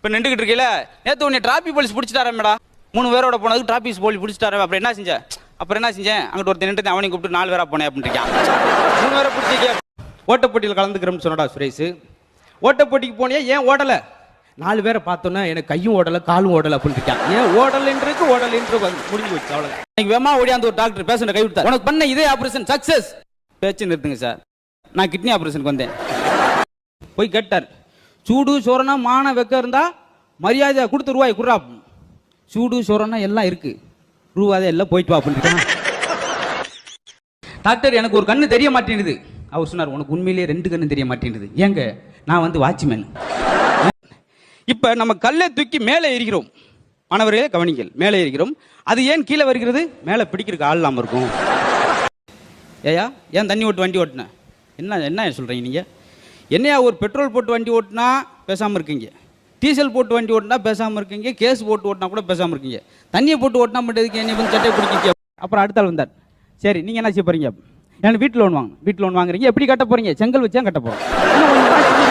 இப்போ நின்றுக்கிட்டு இருக்கீல, நேற்று உன்னை டிராஃபிக் போலீஸ் பிடிச்சிட்டாரா மேடா? 3 பேரோட போனதுக்கு டிராஃபிக் போலீஸ் பிடிச்சிட்டாரா? அப்புறம் என்ன செஞ்சேன்? அங்கிட்ட ஒருத்தர் நின்று அவனை கூப்பிட்டு 4 பேரா போனேன் அப்படின்னு இருக்கான். 3 பேரை பிடிச்சிக்க. ஓட்டப்போட்டியில் கலந்துக்கிறோம்னு சொன்னடா சுரேஷ். ஓட்டப்போட்டிக்கு போனியா, ஏன் ஓடலை? 4 பேரை பார்த்தோன்னா எனக்கு கையும் ஓடலை காலும் ஓடலை அப்படின்னு இருக்கான். ஏன் ஓடலைன்றது முடிஞ்சு போச்சு, அவ்வளோ. இன்னைக்கு வேமா ஓடியாந்து ஒரு டாக்டர் பேஷண்ட்டை கை விட்டார். உனக்கு பண்ண இதே ஆப்ரேஷன் சக்சஸ். பேச்சு நிறுத்துங்க சார், நான் கிட்னி ஆப்ரேஷனுக்கு வந்தேன். போய் கேட்டார், சூடு சோறனா மான வைக்க இருந்தா மரியாதை கொடுத்து ரூபாய் குர்ரா. சூடு சோறனா எல்லாம் இருக்கு, ரூபாய் எல்லாம் போயிட்டு வா அப்படின்னு. டாக்டர் எனக்கு ஒரு கண்ணு தெரிய மாட்டேங்குது. அவர் சொன்னார், உனக்கு உண்மையிலேயே 2 கண்ணு தெரிய மாட்டேங்குது. ஏங்க, நான் வந்து வாட்ச்மேன். இப்ப நம்ம கல்லை தூக்கி மேலே எறிகிறோம். மாணவர்களே கவனிங்கள், மேலே எறிகிறோம். அது ஏன் கீழே வருகிறது? மேலே பிடிக்கிறதுக்கு ஆள் இல்லாமல் இருக்கும். ஏயா ஏன் தண்ணி ஓட்டு வண்டி ஓட்டுன? என்ன சொல்றீங்க நீங்க? என்னையா ஒரு பெட்ரோல் போட்டு வண்டி ஓட்டுனா பேசாமல் இருக்கீங்க, டீசல் போட்டு வண்டி ஓட்டினா பேசாமல் இருக்கீங்க, கேஸ் போட்டு ஓட்டினா கூட பேசாமல் இருக்கீங்க, தண்ணியை போட்டு ஓட்டினா மட்டும் என்னை வந்து சட்டையை பிடிக்கிங்க. அப்புறம் அடுத்த ஆள் வந்தார். சரி நீங்கள் என்ன செய்ய போறீங்க? எனக்கு வீட்டு லோன் வாங்க. வீட்டு லோன் வாங்குறீங்க, எப்படி கட்ட போறீங்க? செங்கல் வச்சா கட்ட போறோம்.